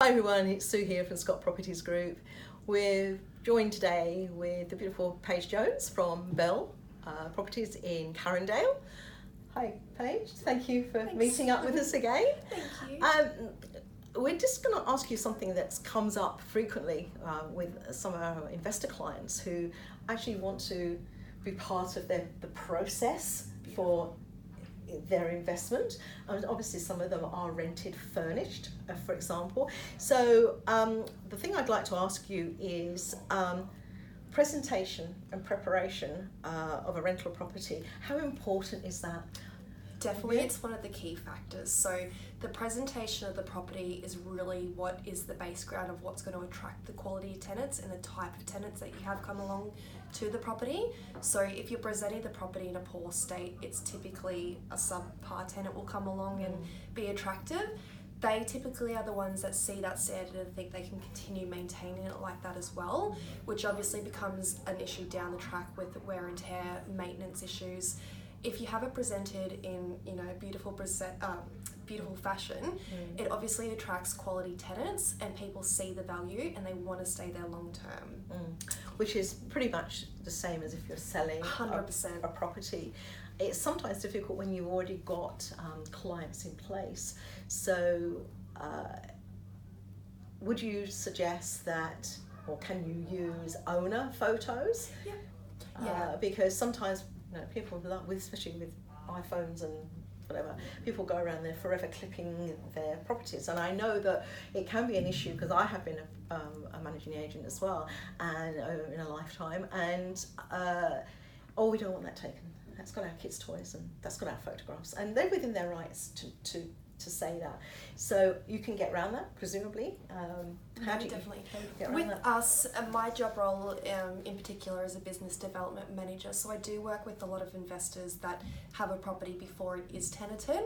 Hi everyone, it's Sue here from Scott Properties Group. We're joined today with the beautiful Paige Jones from Belle Properties in Carindale. Hi Paige, thank you for meeting up with us again. Thank you. We're just going to ask you something that comes up frequently with some of our investor clients who actually want to be part of the process for their investment. Obviously some of them are rented furnished, for example. So the thing I'd like to ask you is presentation and preparation of a rental property. How important is that? Definitely, it's one of the key factors. So the presentation of the property is really what is the base ground of what's going to attract the quality of tenants and the type of tenants that you have come along to the property. So if you're presenting the property in a poor state, it's typically a subpar tenant will come along and be attractive. They typically are the ones that see that standard and think they can continue maintaining it like that as well, which obviously becomes an issue down the track with wear and tear, maintenance issues. If you have it presented in beautiful fashion, it obviously attracts quality tenants and people see the value and they want to stay there long term. Which is pretty much the same as if you're selling 100%. a property. It's sometimes difficult when you've already got clients in place. So would you suggest that, or can you use owner photos? Yeah. Because sometimes people love, especially with iPhones and whatever, people go around there forever clipping their properties, and I know that it can be an issue because I have been a managing agent as well, and in a lifetime, and we don't want that taken. That's got our kids' toys and that's got our photographs, and they're within their rights to say that. So you can get around that, presumably. How do you definitely get around with that? us, my job role in particular is a business development manager, so I do work with a lot of investors that have a property before it is tenanted.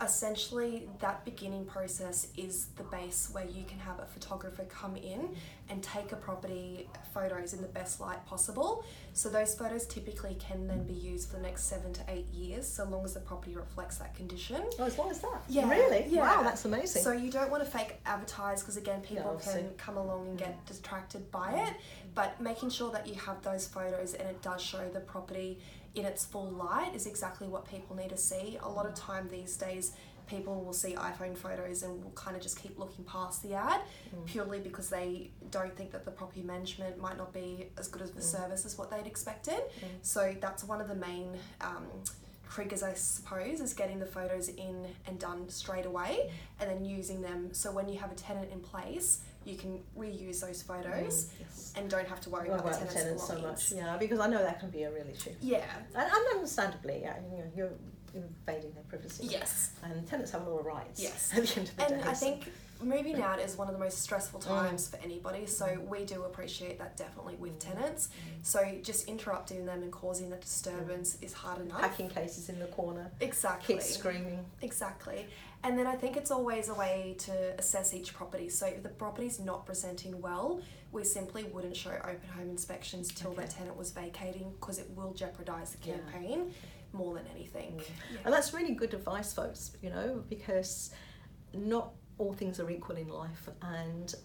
Essentially, that beginning process is the base where you can have a photographer come in and take a property photos in the best light possible. So those photos typically can then be used for the next 7 to 8 years, so long as the property reflects that condition. Oh, as long as that? Yeah. Really? Yeah. Wow, that's amazing. So you don't want to fake advertise because again, people No, can come along and get distracted by it, but making sure that you have those photos and it does show the property in its full light is exactly what people need to see. A lot of time these days, people will see iPhone photos and will kind of just keep looking past the ad purely because they don't think that the property management might not be as good as the service as what they'd expected. So that's one of the main triggers, I suppose, is getting the photos in and done straight away and then using them. So when you have a tenant in place, you can reuse those photos and don't have to worry about the tenants so much. Yeah, because I know that can be a real issue. Yeah. And understandably, you're invading their privacy. Yes. And tenants have a lot of rights. Yes. At the end of the day. And I think moving out is one of the most stressful times for anybody, so we do appreciate that definitely with tenants. So just interrupting them and causing the disturbance is hard enough. Packing cases in the corner. Exactly. Kids screaming. Exactly. And then I think it's always a way to assess each property. So if the property's not presenting well, we simply wouldn't show open home inspections till that tenant was vacating because it will jeopardise the campaign more than anything. And that's really good advice, folks, because not all things are equal in life, and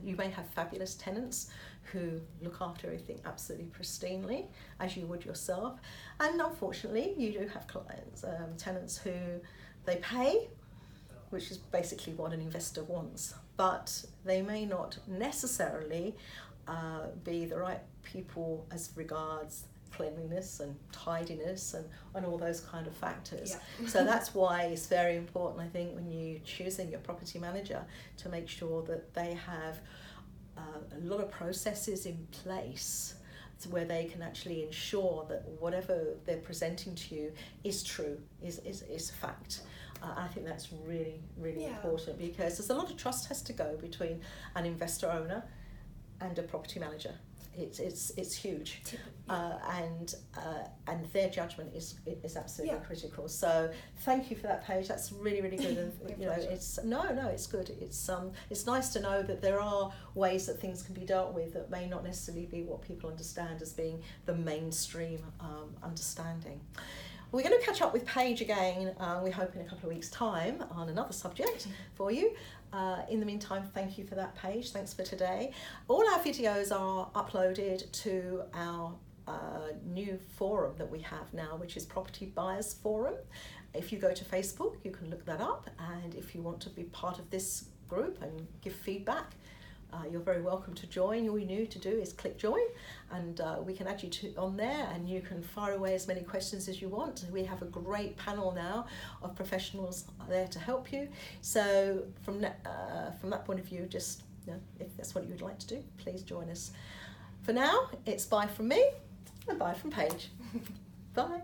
you may have fabulous tenants who look after everything absolutely pristinely, as you would yourself, and unfortunately you do have clients, tenants who they pay, which is basically what an investor wants, but they may not necessarily be the right people as regards cleanliness and tidiness and all those kind of factors. So that's why it's very important, I think, when you're choosing your property manager, to make sure that they have a lot of processes in place where they can actually ensure that whatever they're presenting to you is true, is fact. I think that's really, really important, because there's a lot of trust has to go between an investor owner and a property manager. It's huge, and their judgment is absolutely critical. So thank you for that, Paige. That's really, really good. And it's good. It's nice to know that there are ways that things can be dealt with that may not necessarily be what people understand as being the mainstream understanding. We're going to catch up with Paige again, we hope in a couple of weeks' time, on another subject for you. In the meantime, thank you for that, Paige. Thanks for today. All our videos are uploaded to our new forum that we have now, which is Property Buyers Forum. If you go to Facebook, you can look that up, and if you want to be part of this group and give feedback, you're very welcome to join. All you need to do is click join, and we can add you on there, and you can fire away as many questions as you want. We have a great panel now of professionals there to help you. So from that point of view, just if that's what you would like to do, please join us. For now, it's bye from me and bye from Paige. Bye.